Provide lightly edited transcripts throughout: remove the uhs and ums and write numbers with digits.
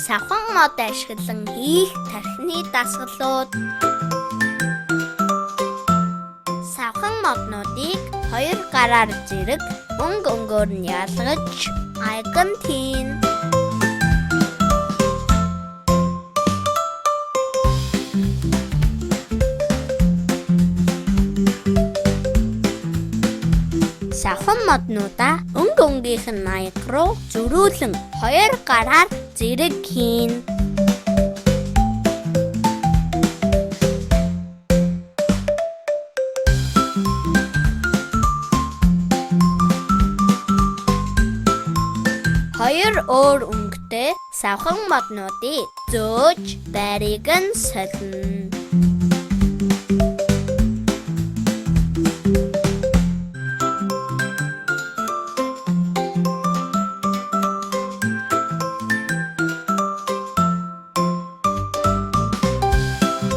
Савхан мод ашиглан хийх тархины дасгалууд. Савхан моднуудыг хоёр гараар зэрэг өнгө өнгөөр нь ялгаж айган tiin. Савхан моднуудаа өнгө өнгийнх нь аяг руу зөрүүлэн хоёр гараар зэрэг хийн. Хоёр өөр өнгөтэй савхан моднуудыг зөөж байрыг нь солино.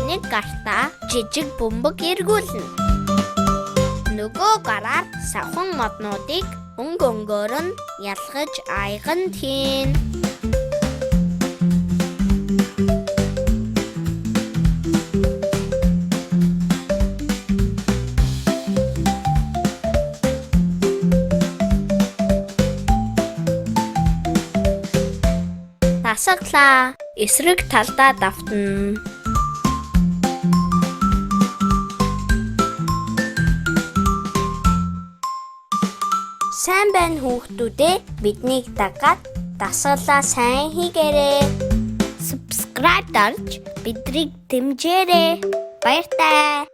Нэг гартаа жижиг бөмбөг эргүүлнэ. Нөгөө гараар савхан моднуудыг өнгө өнгөөр нь ялгаж айган tiin. Дасгалаа. Эсрэг талдаа давтна. Сайн байна хүүхдүүдээ, биднийг дагаад дасгалаа сайн хийгээрэй. Subscribe дарж бидрийг дэмжээрэй. Баяртай.